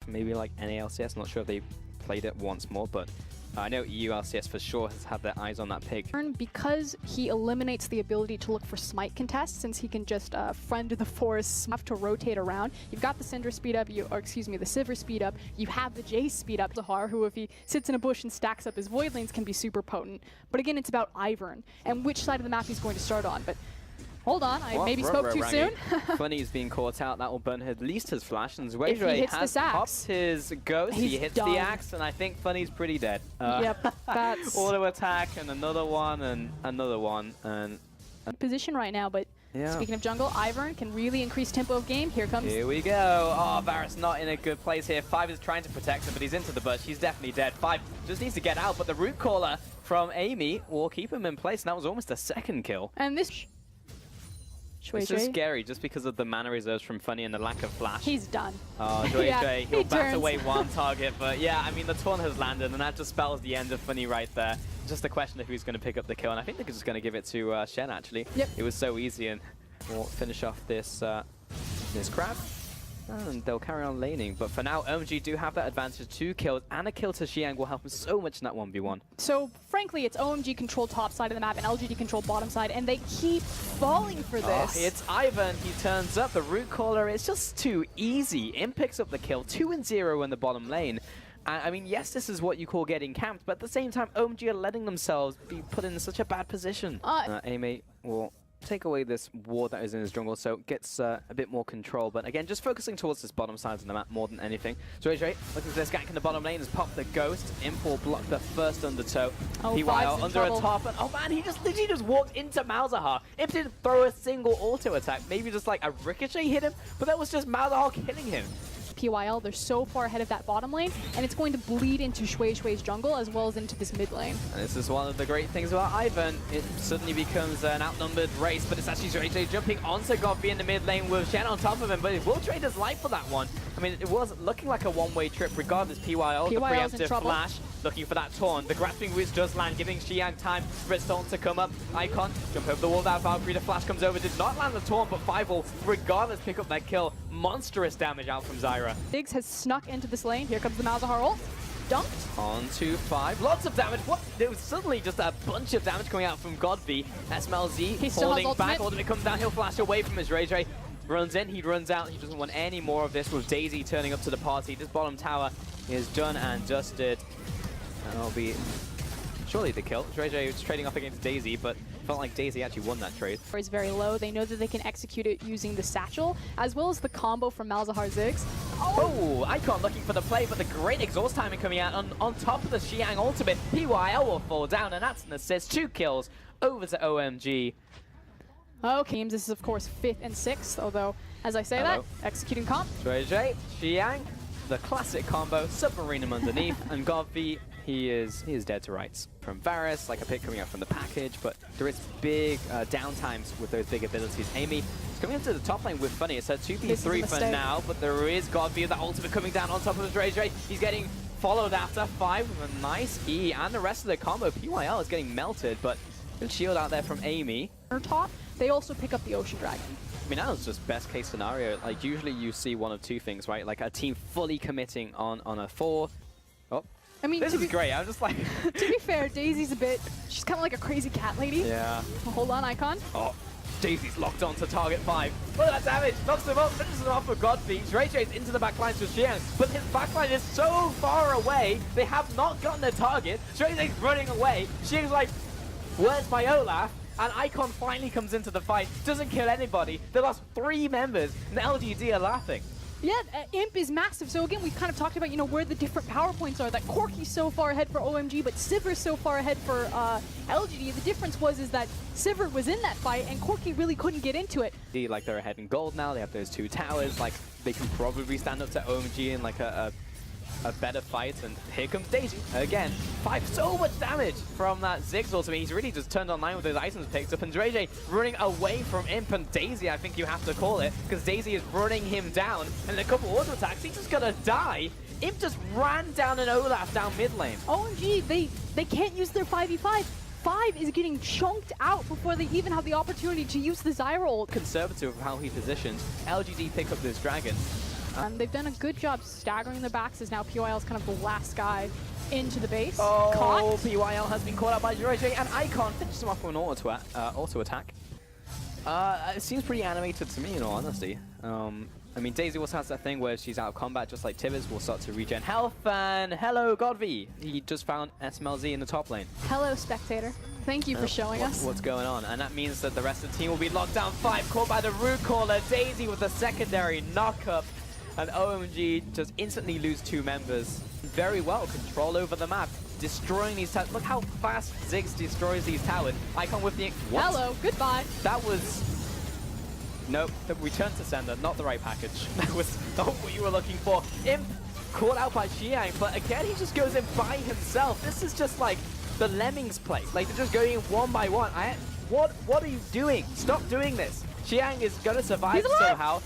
maybe like NALCS. Not sure if they played it once more, but I know EULCS for sure has had their eyes on that pig. Because he eliminates the ability to look for smite contests, since he can just friend the forest, have to rotate around. You've got the Cinder speed up, the Sivir speed up, you have the Jace speed up. Zahar, who if he sits in a bush and stacks up his void lanes can be super potent. But again, it's about Ivern and which side of the map he's going to start on. But hold on, I maybe spoke too soon. Funny's being caught out. That will burn at least his flash. And Zwayre has popped his ghost. He hits the axe, and I think Funny's pretty dead. Yep, that's... Auto attack, and another one, and another one, and... Position right now, but speaking of jungle, Ivern can really increase tempo of game. Here comes... Here we go. Oh, Varus not in a good place here. 5 is trying to protect him, but he's into the bush. He's definitely dead. 5 just needs to get out, but the root caller from Amy will keep him in place, and that was almost a second kill. And this... It's just scary just because of the mana reserves from Funny and the lack of flash. He's done. Oh, he'll bat away one target, but yeah, I mean, the taunt has landed, and that just spells the end of Funny right there. Just a question of who's going to pick up the kill, and I think they're just going to give it to Shen, actually. Yep. It was so easy, and we'll finish off this this crab. And they'll carry on laning, but for now, OMG do have that advantage. 2 kills, and a kill to Xiang will help him so much in that 1v1. So, frankly, it's OMG control top side of the map and LGD control bottom side, and they keep falling for this. Oh, it's Ivern. He turns up. The root caller is just too easy. Imp picks up the kill. 2-0 in the bottom lane. I mean, yes, this is what you call getting camped, but at the same time, OMG are letting themselves be put in such a bad position. Ame will take away this ward that is in his jungle, so gets a bit more control. But again, just focusing towards this bottom side of the map more than anything. Zwayre looking for this gank in the bottom lane, has popped the ghost. Imp will block the first undertow. PYL under a top, and oh man, he just literally just walked into Malzahar. Imp didn't throw a single auto attack, maybe just like a ricochet hit him, but that was just Malzahar killing him. PYL, they're so far ahead of that bottom lane, and it's going to bleed into Shui's jungle as well as into this mid lane. And this is one of the great things about Ivern. It suddenly becomes an outnumbered race, but it's actually Zwayre jumping onto Godby in the mid lane with Shen on top of him, but it will trade his life for that one. I mean, it was looking like a one-way trip regardless. PYL, the preemptive flash, looking for that taunt. The grasping boots does land, giving Xiang time for his taunt to come up. Icon, jump over the wall, that Valkyrie, the flash comes over, did not land the taunt, but 5 will regardless pick up that kill. Monstrous damage out from Zyra. Diggs has snuck into this lane. Here comes the Malzahar ult. Dunked. On to 5. Lots of damage. What? There was suddenly just a bunch of damage coming out from Godby. SMLZ falling back. Ultimate comes down. He'll flash away from his Zwayre. Runs in, he runs out. He doesn't want any more of this with Daisy turning up to the party. This bottom tower is done and dusted. And that'll be surely the kill. Zwayre was trading off against Daisy, but felt like Daisy actually won that trade. Is very low. They know that they can execute it using the satchel, as well as the combo from Malzahar Ziggs. Oh, Icon looking for the play, but the great exhaust timing coming out on top of the Xiang ultimate. PYL will fall down, and that's an assist. 2 kills over to OMG. Okay, this is of course 5th and 6th, although, as I say that, executing comp. Zwayre, Xiang, the classic combo, submarine him underneath, and Godby, he is dead to rights. From Varus, like a pick coming out from the package, but there is big downtimes with those big abilities. Amy is coming into the top lane with Funny. It's a 2v3 for now, but there is Godby, the ultimate coming down on top of Zwayre. He's getting followed after 5 with a nice E, and the rest of the combo. PYL is getting melted, but good shield out there from Amy. Top, they also pick up the Ocean Dragon. I mean, that was just best case scenario. Like, usually you see one of two things, right? Like a team fully committing on a 4. Oh, I mean, this is great. I'm just like... to be fair, Daisy's she's kind of like a crazy cat lady. Yeah. Hold on, Icon. Oh, Daisy's locked onto target 5. Look at that damage. Knocks him up, finishes him off with Godby. Zwayre's into the backlines with Xiang, but his backline is so far away, they have not gotten their target. Zwayre's running away. Xiang's like, where's my Olaf? And Icon finally comes into the fight, doesn't kill anybody. They lost 3 members, and LGD are laughing. Yeah, Imp is massive. So again, we've kind of talked about, you know, where the different power points are. That Corki's so far ahead for OMG, but Sivir's so far ahead for LGD. The difference is that Sivir was in that fight, and Corki really couldn't get into it. Like, they're ahead in gold now. They have those 2 towers. Like, they can probably stand up to OMG in like a better fight, and here comes Daisy again. 5, so much damage from that Ziggs ultimate. He's really just turned online with those items picked up, and Zwayre running away from Imp and Daisy, I think you have to call it, because Daisy is running him down, and a couple auto attacks, he's just gonna die. Imp just ran down an Olaf down mid lane. OMG, they can't use their 5v5. 5 is getting chunked out before they even have the opportunity to use the Zyra ult. Conservative of how he positions. LGD pick up this dragon. They've done a good job staggering the backs, as now PYL is kind of the last guy into the base. Oh, Caught. PYL has been caught out by Jiroji, and Icon finishes him off with an auto attack. It seems pretty animated to me, in all honesty. I mean, Daisy also has that thing where she's out of combat, just like Tibbers will start to regen health. And hello, Godv. He just found SMLZ in the top lane. Hello, spectator. Thank you for showing us. What's going on? And that means that the rest of the team will be locked down 5, caught by the root caller. Daisy with the secondary knock-up. And OMG just instantly lose 2 members. Very well, control over the map. Destroying these towers. Look how fast Ziggs destroys these towers. Icon with the... What? Hello, goodbye. That was... Nope, the return to sender, not the right package. That was not what you were looking for. Imp caught out by Xiang, but again, he just goes in by himself. This is just like the Lemmings play. Like, they're just going in one by one. What are you doing? Stop doing this. Xiang is going to survive somehow.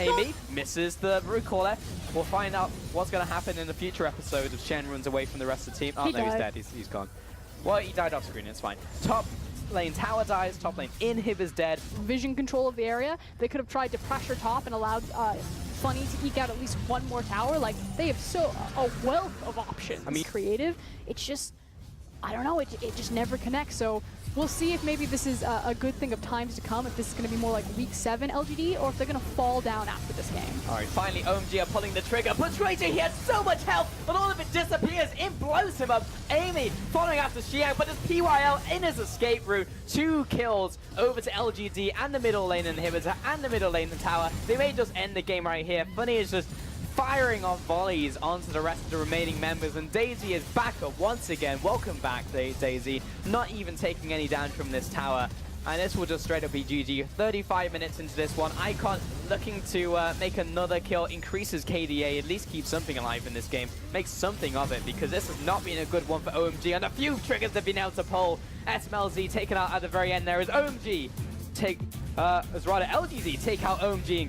Amy misses the root caller. We'll find out what's going to happen in the future episodes if Shen runs away from the rest of the team. Oh, no, he's dead. He's gone. Well, he died off screen. It's fine. Top lane tower dies. Top lane inhib is dead. Vision control of the area. They could have tried to pressure top and allowed Funny to eke out at least one more tower. Like, they have a wealth of options. I mean, creative. It's just, I don't know, it just never connects. So we'll see if maybe this is a good thing of times to come, if this is going to be more like week 7 LGD, or if they're going to fall down after this game. All right, finally OMG are pulling the trigger, but Tracer, he has so much health, but all of it disappears. It blows him up. Amy following after Xiang, but there's PYL in his escape route. 2 kills over to LGD and the middle lane inhibitor and the middle lane tower. They may just end the game right here. Funny is just firing off volleys onto the rest of the remaining members, and Daisy is back up once again. Welcome back, Daisy. Not even taking any damage from this tower, and this will just straight up be GG. 35 minutes into this one. Icon looking to make another kill, increases KDA, at least keep something alive in this game, makes something of it, because this has not been a good one for OMG, and a few triggers have been able to pull. SMLZ taken out at the very end there as OMG as rather LGD take out OMG in game.